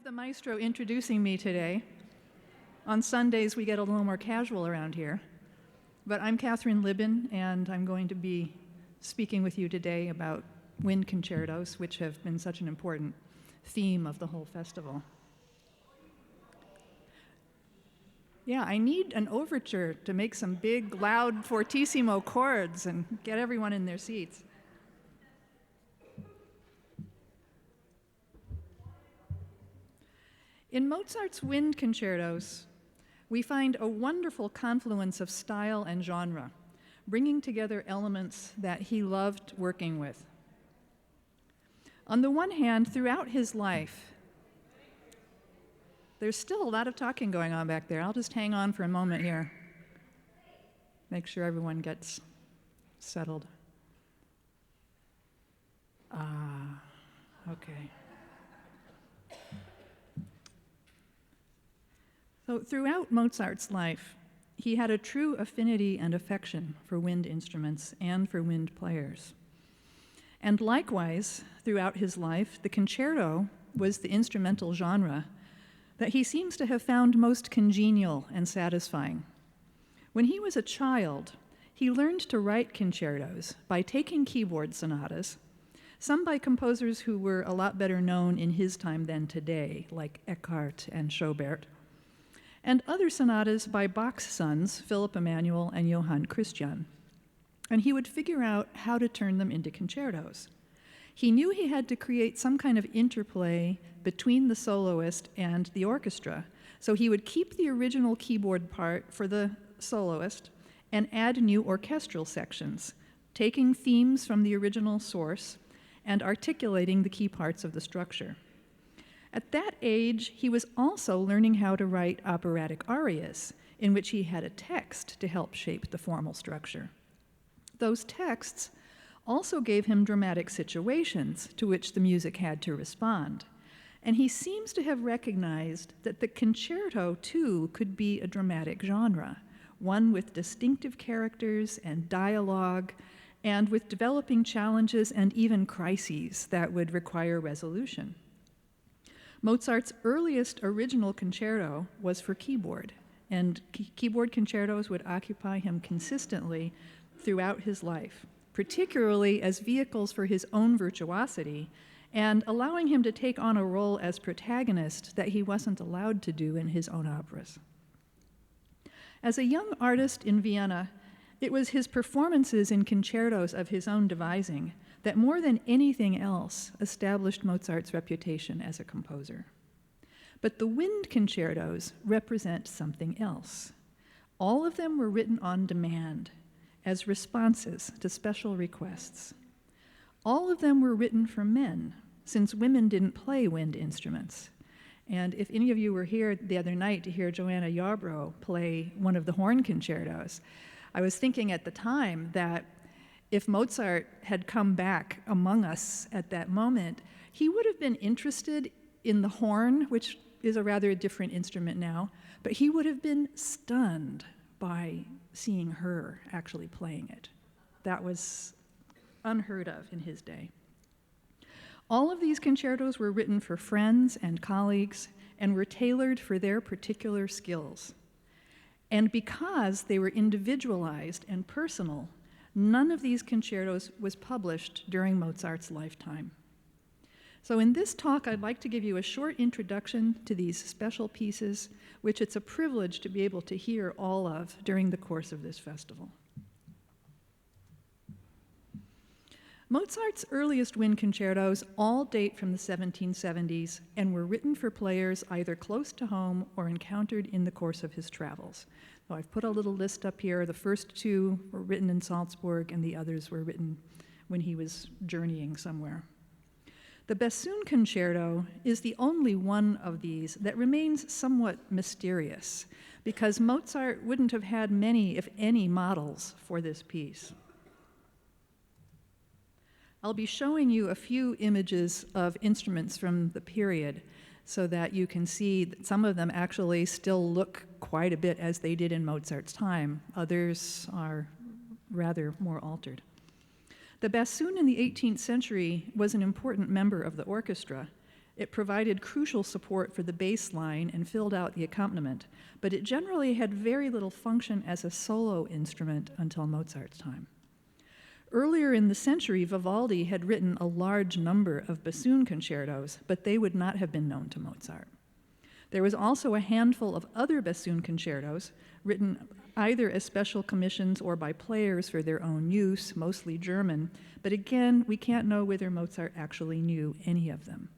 have the maestro introducing me today. On Sundays, we get a little more casual around here. But I'm Kathryn Libin, and I'm going to be speaking with you today about wind concertos, which have been such an important theme of the whole festival. Yeah, I need an overture to make some big, loud, fortissimo chords and get everyone in their seats. In Mozart's wind concertos, we find a wonderful confluence of style and genre, bringing together elements that he loved working with. On the one hand, throughout his life, there's still a lot of talking going on back there. I'll just hang on for a moment here. Make sure everyone gets settled. Okay. So throughout Mozart's life, he had a true affinity and affection for wind instruments and for wind players. And likewise, throughout his life, the concerto was the instrumental genre that he seems to have found most congenial and satisfying. When he was a child, he learned to write concertos by taking keyboard sonatas, some by composers who were a lot better known in his time than today, like Eckart and Schobert, and other sonatas by Bach's sons, Philipp Emanuel and Johann Christian. And he would figure out how to turn them into concertos. He knew he had to create some kind of interplay between the soloist and the orchestra, so he would keep the original keyboard part for the soloist and add new orchestral sections, taking themes from the original source and articulating the key parts of the structure. At that age, he was also learning how to write operatic arias, in which he had a text to help shape the formal structure. Those texts also gave him dramatic situations to which the music had to respond. And he seems to have recognized that the concerto, too, could be a dramatic genre, one with distinctive characters and dialogue, and with developing challenges and even crises that would require resolution. Mozart's earliest original concerto was for keyboard, and keyboard concertos would occupy him consistently throughout his life, particularly as vehicles for his own virtuosity and allowing him to take on a role as protagonist that he wasn't allowed to do in his own operas. As a young artist in Vienna, it was his performances in concertos of his own devising that more than anything else established Mozart's reputation as a composer. But the wind concertos represent something else. All of them were written on demand as responses to special requests. All of them were written for men, since women didn't play wind instruments. And if any of you were here the other night to hear Joanna Yarbrough play one of the horn concertos, I was thinking at the time that if Mozart had come back among us at that moment, he would have been interested in the horn, which is a rather different instrument now, but he would have been stunned by seeing her actually playing it. That was unheard of in his day. All of these concertos were written for friends and colleagues and were tailored for their particular skills. And because they were individualized and personal, none of these concertos was published during Mozart's lifetime. So in this talk, I'd like to give you a short introduction to these special pieces, which it's a privilege to be able to hear all of during the course of this festival. Mozart's earliest wind concertos all date from the 1770s and were written for players either close to home or encountered in the course of his travels. So I've put a little list up here. The first two were written in Salzburg, and the others were written when he was journeying somewhere. The Bassoon concerto is the only one of these that remains somewhat mysterious, because Mozart wouldn't have had many, if any, models for this piece. I'll be showing you a few images of instruments from the period so that you can see that some of them actually still look quite a bit as they did in Mozart's time. Others are rather more altered. The bassoon in the 18th century was an important member of the orchestra. It provided crucial support for the bass line and filled out the accompaniment, but it generally had very little function as a solo instrument until Mozart's time. Earlier in the century, Vivaldi had written a large number of bassoon concertos, but they would not have been known to Mozart. There was also a handful of other bassoon concertos written either as special commissions or by players for their own use, mostly German, but again, we can't know whether Mozart actually knew any of them.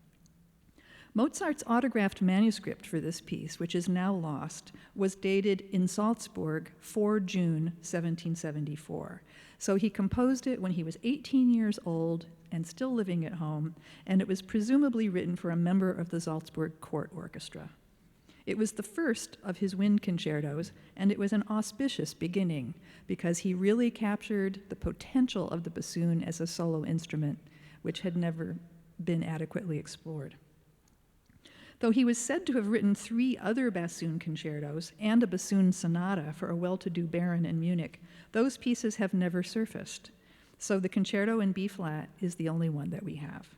Mozart's autographed manuscript for this piece, which is now lost, was dated in Salzburg 4 June 1774. So he composed it when he was 18 years old and still living at home, and it was presumably written for a member of the Salzburg court orchestra. It was the first of his wind concertos, and it was an auspicious beginning because he really captured the potential of the bassoon as a solo instrument, which had never been adequately explored. Though he was said to have written 3 other bassoon concertos and a bassoon sonata for a well-to-do baron in Munich, those pieces have never surfaced. So the concerto in B-flat is the only one that we have.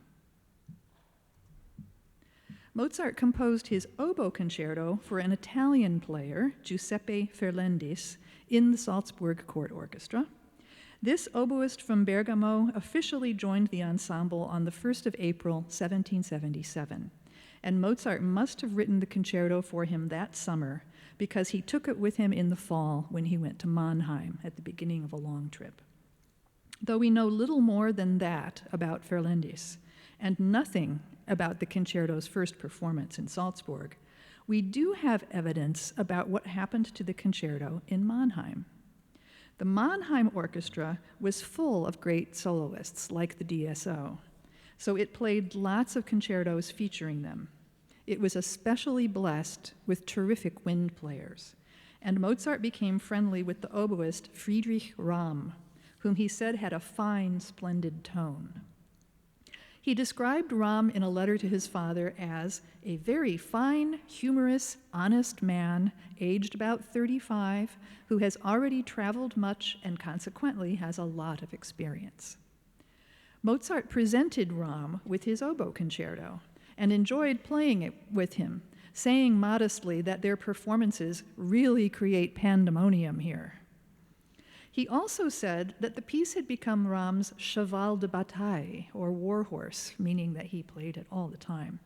Mozart composed his oboe concerto for an Italian player, Giuseppe Ferlendis, in the Salzburg court orchestra. This oboist from Bergamo officially joined the ensemble on the 1st of April, 1777. And Mozart must have written the concerto for him that summer because he took it with him in the fall when he went to Mannheim at the beginning of a long trip. Though we know little more than that about Ferlendis, and nothing about the concerto's first performance in Salzburg, we do have evidence about what happened to the concerto in Mannheim. The Mannheim Orchestra was full of great soloists like the DSO, so it played lots of concertos featuring them. It was especially blessed with terrific wind players, and Mozart became friendly with the oboist Friedrich Ramm, whom he said had a fine, splendid tone. He described Ramm in a letter to his father as a very fine, humorous, honest man, aged about 35, who has already traveled much and consequently has a lot of experience. Mozart presented Ramm with his oboe concerto and enjoyed playing it with him, saying modestly that their performances really create pandemonium here. He also said that the piece had become Ramm's cheval de bataille, or war horse, meaning that he played it all the time.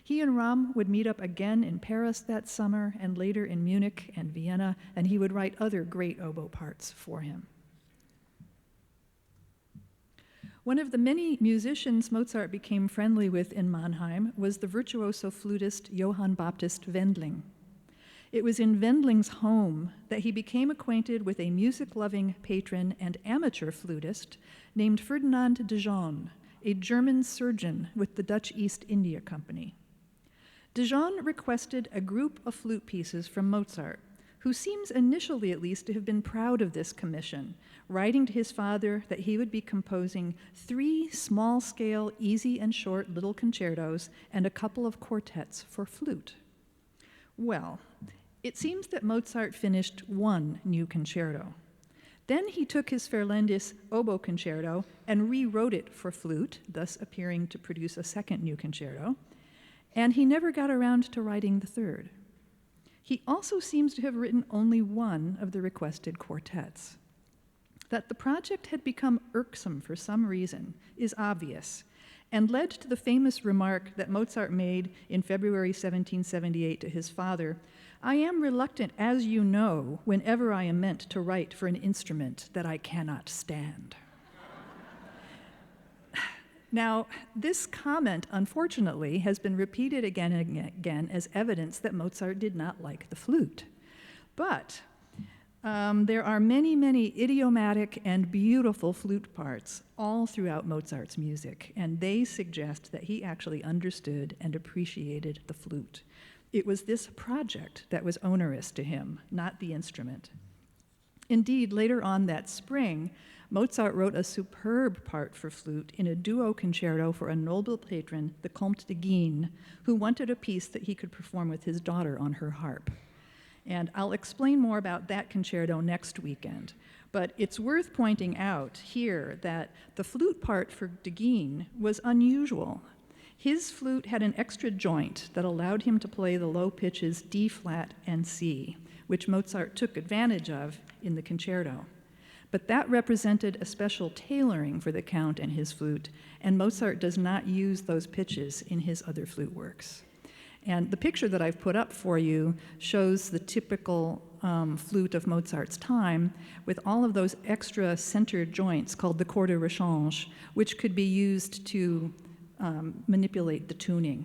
He and Ramm would meet up again in Paris that summer and later in Munich and Vienna, and he would write other great oboe parts for him. One of the many musicians Mozart became friendly with in Mannheim was the virtuoso flutist Johann Baptist Wendling. It was in Wendling's home that he became acquainted with a music-loving patron and amateur flutist named Ferdinand de Jong, a German surgeon with the Dutch East India Company. De Jong requested a group of flute pieces from Mozart, who seems initially at least to have been proud of this commission, writing to his father that he would be composing 3 small-scale, easy and short little concertos and a couple of quartets for flute. Well, it seems that Mozart finished 1 new concerto. Then he took his Ferlendis oboe concerto and rewrote it for flute, thus appearing to produce a 2nd new concerto, and he never got around to writing the 3rd. He also seems to have written only 1 of the requested quartets. That the project had become irksome for some reason is obvious, and led to the famous remark that Mozart made in February 1778 to his father, "I am reluctant, as you know, whenever I am meant to write for an instrument that I cannot stand." Now, this comment, unfortunately, has been repeated again and again as evidence that Mozart did not like the flute. But there are many, many idiomatic and beautiful flute parts all throughout Mozart's music, and they suggest that he actually understood and appreciated the flute. It was this project that was onerous to him, not the instrument. Indeed, later on that spring, Mozart wrote a superb part for flute in a duo concerto for a noble patron, the Comte de Guignes, who wanted a piece that he could perform with his daughter on her harp. And I'll explain more about that concerto next weekend. But it's worth pointing out here that the flute part for de Guignes was unusual. His flute had an extra joint that allowed him to play the low pitches D flat and C, which Mozart took advantage of in the concerto. But that represented a special tailoring for the Count and his flute, and Mozart does not use those pitches in his other flute works. And the picture that I've put up for you shows the typical flute of Mozart's time with all of those extra centered joints called the cordes rechange, which could be used to manipulate the tuning.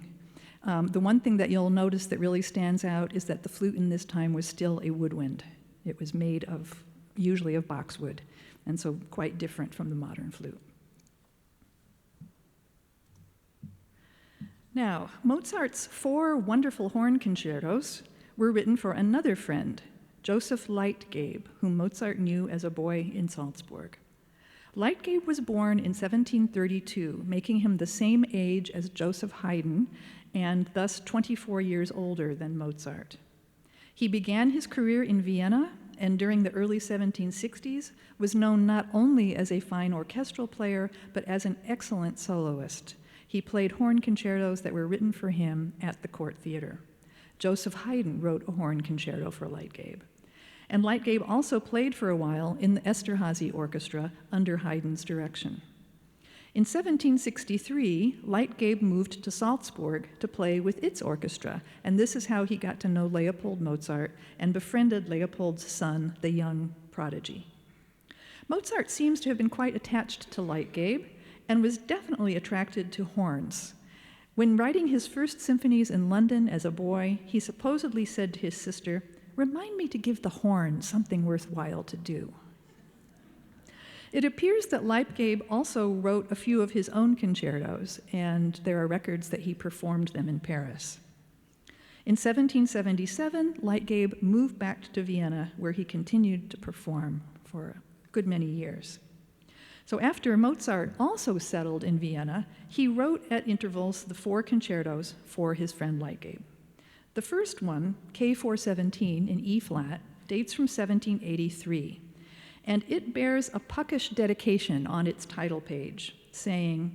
The one thing that you'll notice that really stands out is that the flute in this time was still a woodwind. It was made of, usually of boxwood, and so quite different from the modern flute. Now, Mozart's 4 wonderful horn concertos were written for another friend, Joseph Leitgeb, whom Mozart knew as a boy in Salzburg. Leitgeb was born in 1732, making him the same age as Joseph Haydn, and thus 24 years older than Mozart. He began his career in Vienna, and during the early 1760s was known not only as a fine orchestral player, but as an excellent soloist. He played horn concertos that were written for him at the court theater. Joseph Haydn wrote a horn concerto for Leitgeb. And Leitgeb also played for a while in the Esterházy Orchestra under Haydn's direction. In 1763, Leitgeb moved to Salzburg to play with its orchestra, and this is how he got to know Leopold Mozart and befriended Leopold's son, the young prodigy. Mozart seems to have been quite attached to Leitgeb and was definitely attracted to horns. When writing his first symphonies in London as a boy, he supposedly said to his sister, "Remind me to give the horn something worthwhile to do." It appears that Leitgeb also wrote a few of his own concertos, and there are records that he performed them in Paris. In 1777, Leitgeb moved back to Vienna, where he continued to perform for a good many years. So after Mozart also settled in Vienna, he wrote at intervals the 4 concertos for his friend Leitgeb. The first one, K417 in E-flat, dates from 1783, and it bears a puckish dedication on its title page, saying,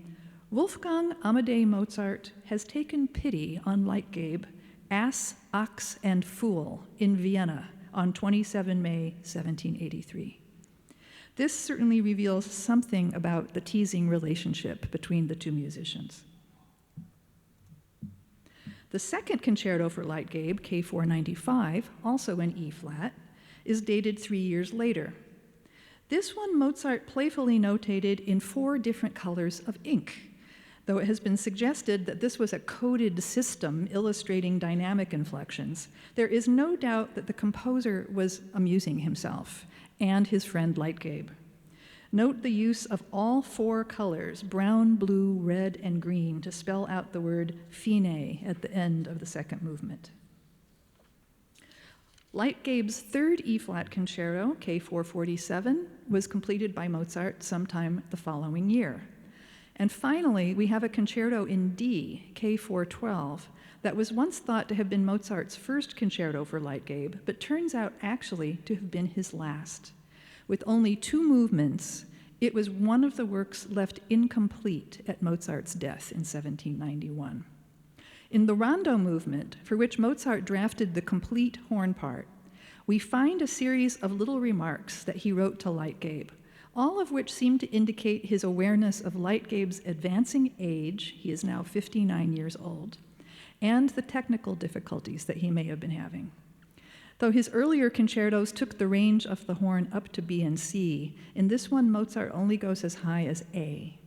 "Wolfgang Amadeus Mozart has taken pity on Leitgeb, ass, ox, and fool in Vienna on 27 May 1783. This certainly reveals something about the teasing relationship between the two musicians. The second concerto for Leitgeb, K495, also in E-flat, is dated 3 years later. This one Mozart playfully notated in 4 different colors of ink, though it has been suggested that this was a coded system illustrating dynamic inflections. There is no doubt that the composer was amusing himself and his friend Leitgeb. Note the use of all 4 colors, brown, blue, red, and green, to spell out the word fine at the end of the second movement. Leitgeb's third E-flat concerto, K447, was completed by Mozart sometime the following year. And finally, we have a concerto in D, K412, that was once thought to have been Mozart's first concerto for Leitgeb, but turns out actually to have been his last. With only 2 movements, it was one of the works left incomplete at Mozart's death in 1791. In the rondo movement, for which Mozart drafted the complete horn part, we find a series of little remarks that he wrote to Leitgeb, all of which seem to indicate his awareness of Leitgeb's advancing age, he is now 59 years old, and the technical difficulties that he may have been having. Though his earlier concertos took the range of the horn up to B and C, in this one Mozart only goes as high as A.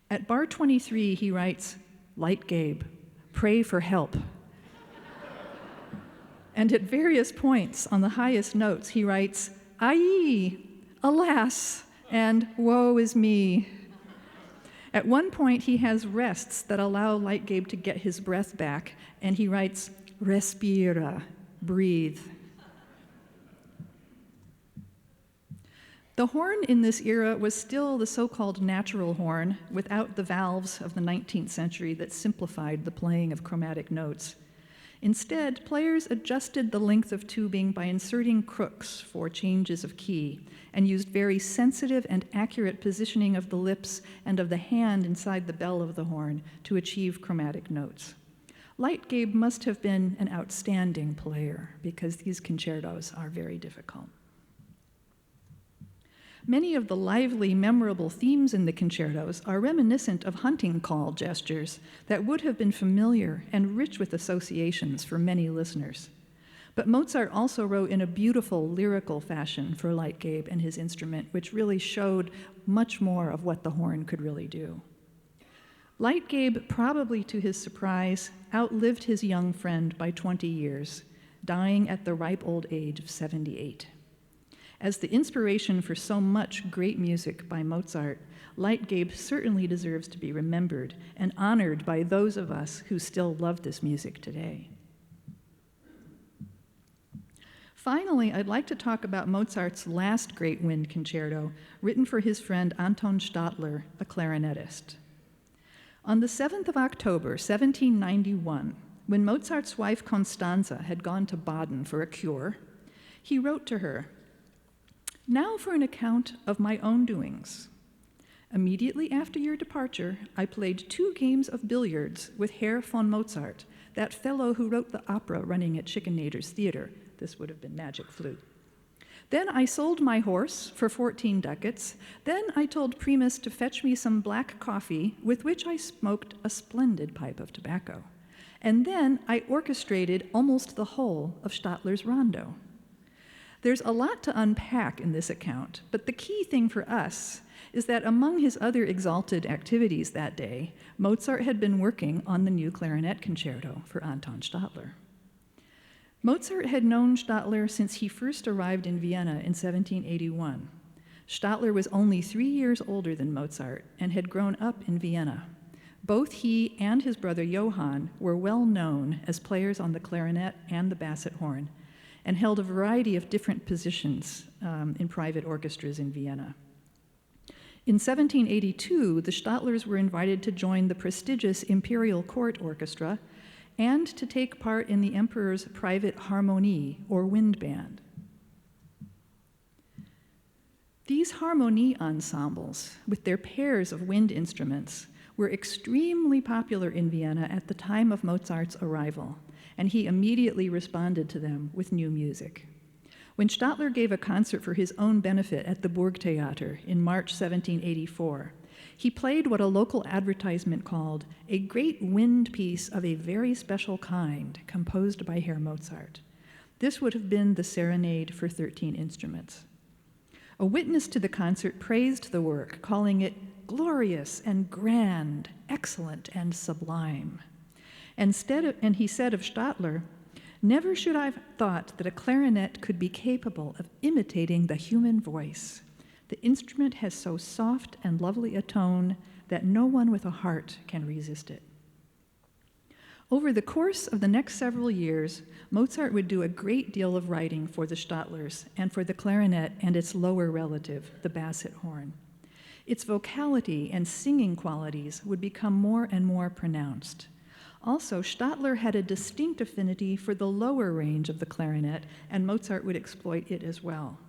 At bar 23, he writes, "Leitgeb, pray for help." And at various points on the highest notes, he writes, "Aye, alas, and woe is me." At one point, he has rests that allow Leitgeb to get his breath back, and he writes, "Respira, breathe." The horn in this era was still the so-called natural horn without the valves of the 19th century that simplified the playing of chromatic notes. Instead, players adjusted the length of tubing by inserting crooks for changes of key and used very sensitive and accurate positioning of the lips and of the hand inside the bell of the horn to achieve chromatic notes. Leitgeb must have been an outstanding player because these concertos are very difficult. Many of the lively, memorable themes in the concertos are reminiscent of hunting call gestures that would have been familiar and rich with associations for many listeners. But Mozart also wrote in a beautiful lyrical fashion for Leitgeb and his instrument, which really showed much more of what the horn could really do. Leitgeb, probably to his surprise, outlived his young friend by 20 years, dying at the ripe old age of 78. As the inspiration for so much great music by Mozart, Leitgeb certainly deserves to be remembered and honored by those of us who still love this music today. Finally, I'd like to talk about Mozart's last great wind concerto, written for his friend Anton Stadler, a clarinetist. On the 7th of October, 1791, when Mozart's wife Constanze had gone to Baden for a cure, he wrote to her, "Now for an account of my own doings. Immediately after your departure, I played 2 games of billiards with Herr von Mozart, that fellow who wrote the opera running at Schickenader's Theater." This would have been Magic Flute. "Then I sold my horse for 14 ducats. Then I told Primus to fetch me some black coffee, with which I smoked a splendid pipe of tobacco. And then I orchestrated almost the whole of Stadler's rondo." There's a lot to unpack in this account, but the key thing for us is that among his other exalted activities that day, Mozart had been working on the new clarinet concerto for Anton Stadler. Mozart had known Stadler since he first arrived in Vienna in 1781. Stadler was only 3 years older than Mozart and had grown up in Vienna. Both he and his brother Johann were well known as players on the clarinet and the basset horn, and held a variety of different positions in private orchestras in Vienna. In 1782, the Stadlers were invited to join the prestigious Imperial Court Orchestra and to take part in the Emperor's private Harmonie, or wind band. These Harmonie ensembles, with their pairs of wind instruments, were extremely popular in Vienna at the time of Mozart's arrival, and he immediately responded to them with new music. When Stadler gave a concert for his own benefit at the Burgtheater in March 1784, he played what a local advertisement called a great wind piece of a very special kind, composed by Herr Mozart. This would have been the Serenade for 13 instruments. A witness to the concert praised the work, calling it glorious and grand, excellent and sublime. And he said of Stadler, "Never should I have thought that a clarinet could be capable of imitating the human voice. The instrument has so soft and lovely a tone that no one with a heart can resist it." Over the course of the next several years, Mozart would do a great deal of writing for the Stadlers and for the clarinet and its lower relative, the basset horn. Its vocality and singing qualities would become more and more pronounced. Also, Stadler had a distinct affinity for the lower range of the clarinet, and Mozart would exploit it as well.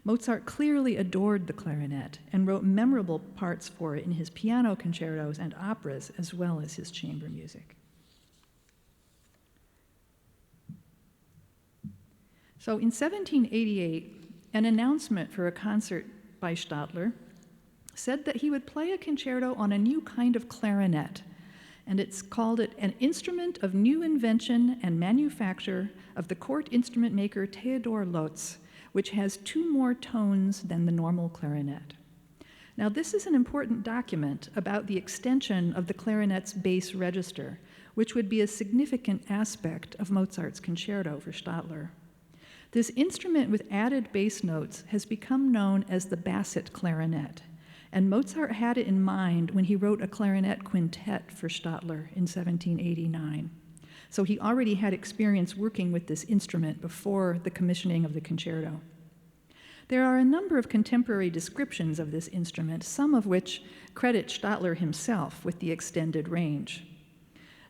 Mozart clearly adored the clarinet and wrote memorable parts for it in his piano concertos and operas, as well as his chamber music. So in 1788, an announcement for a concert by Stadler said that he would play a concerto on a new kind of clarinet, and it's called it an instrument of new invention and manufacture of the court instrument maker Theodor Lotz, which has 2 more tones than the normal clarinet. Now, this is an important document about the extension of the clarinet's bass register, which would be a significant aspect of Mozart's concerto for Stadler. This instrument with added bass notes has become known as the basset clarinet, and Mozart had it in mind when he wrote a clarinet quintet for Stadler in 1789. So he already had experience working with this instrument before the commissioning of the concerto. There are a number of contemporary descriptions of this instrument, some of which credit Stadler himself with the extended range.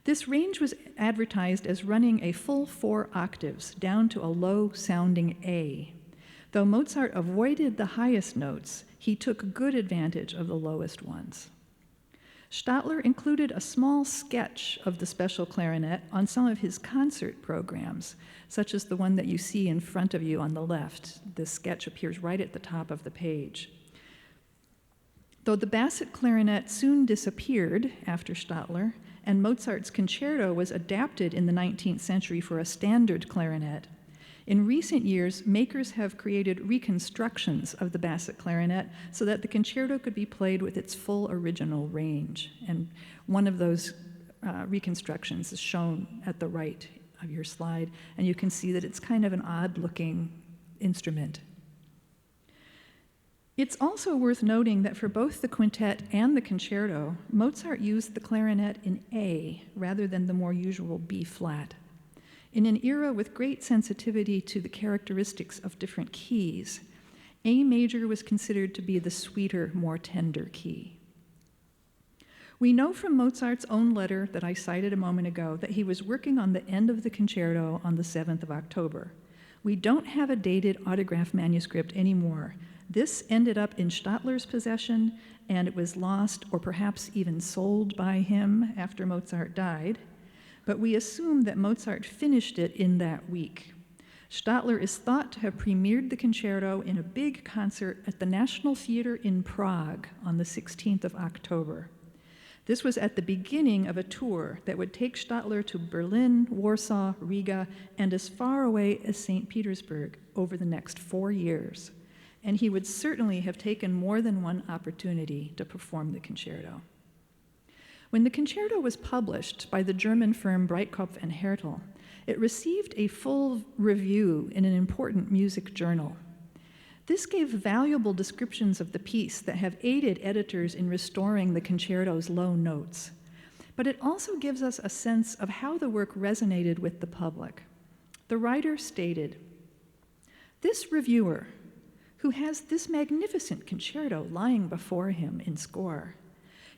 This range was advertised as running a full 4 octaves down to a low-sounding A. Though Mozart avoided the highest notes, he took good advantage of the lowest ones. Stadler included a small sketch of the special clarinet on some of his concert programs, such as the one that you see in front of you on the left. This sketch appears right at the top of the page. Though the basset clarinet soon disappeared after Stadler, and Mozart's concerto was adapted in the 19th century for a standard clarinet, in recent years, makers have created reconstructions of the basset clarinet so that the concerto could be played with its full original range. And one of those reconstructions is shown at the right of your slide, and you can see that it's kind of an odd-looking instrument. It's also worth noting that for both the quintet and the concerto, Mozart used the clarinet in A rather than the more usual B flat. In an era with great sensitivity to the characteristics of different keys, A major was considered to be the sweeter, more tender key. We know from Mozart's own letter that I cited a moment ago that he was working on the end of the concerto on the 7th of October. We don't have a dated autograph manuscript anymore. This ended up in Stadler's possession, and it was lost or perhaps even sold by him after Mozart died. But we assume that Mozart finished it in that week. Stadler is thought to have premiered the concerto in a big concert at the National Theatre in Prague on the 16th of October. This was at the beginning of a tour that would take Stadler to Berlin, Warsaw, Riga, and as far away as St. Petersburg over the next 4 years. And he would certainly have taken more than one opportunity to perform the concerto. When the concerto was published by the German firm Breitkopf and Härtel, it received a full review in an important music journal. This gave valuable descriptions of the piece that have aided editors in restoring the concerto's low notes. But it also gives us a sense of how the work resonated with the public. The writer stated, "This reviewer, who has this magnificent concerto lying before him in score,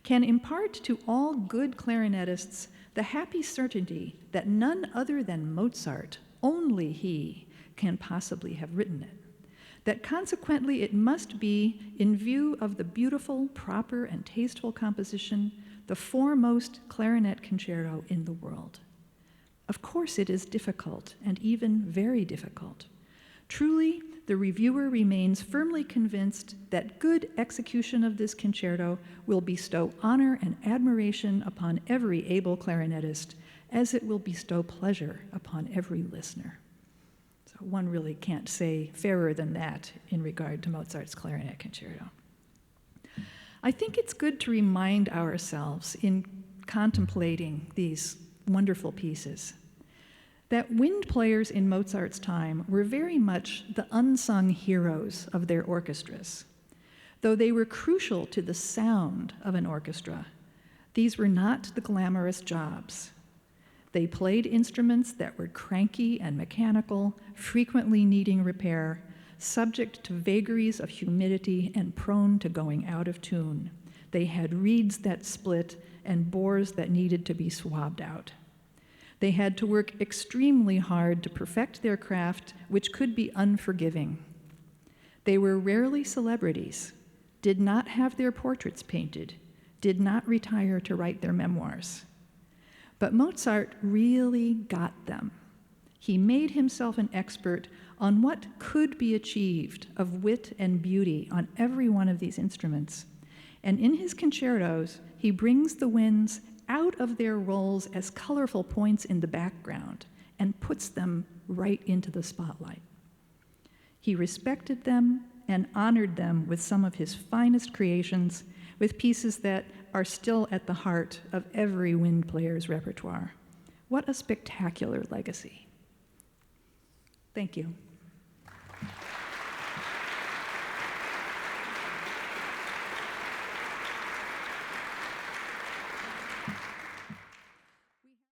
can impart to all good clarinetists the happy certainty that none other than Mozart, only he, can possibly have written it. That consequently it must be, in view of the beautiful, proper, and tasteful composition, the foremost clarinet concerto in the world. Of course it is difficult, and even very difficult. Truly, the reviewer remains firmly convinced that good execution of this concerto will bestow honor and admiration upon every able clarinetist, as it will bestow pleasure upon every listener." So one really can't say fairer than that in regard to Mozart's clarinet concerto. I think it's good to remind ourselves in contemplating these wonderful pieces that wind players in Mozart's time were very much the unsung heroes of their orchestras. Though they were crucial to the sound of an orchestra, these were not the glamorous jobs. They played instruments that were cranky and mechanical, frequently needing repair, subject to vagaries of humidity and prone to going out of tune. They had reeds that split and bores that needed to be swabbed out. They had to work extremely hard to perfect their craft, which could be unforgiving. They were rarely celebrities, did not have their portraits painted, did not retire to write their memoirs. But Mozart really got them. He made himself an expert on what could be achieved of wit and beauty on every one of these instruments. And in his concertos, he brings the winds out of their roles as colorful points in the background and puts them right into the spotlight. He respected them and honored them with some of his finest creations, with pieces that are still at the heart of every wind player's repertoire. What a spectacular legacy. Thank you.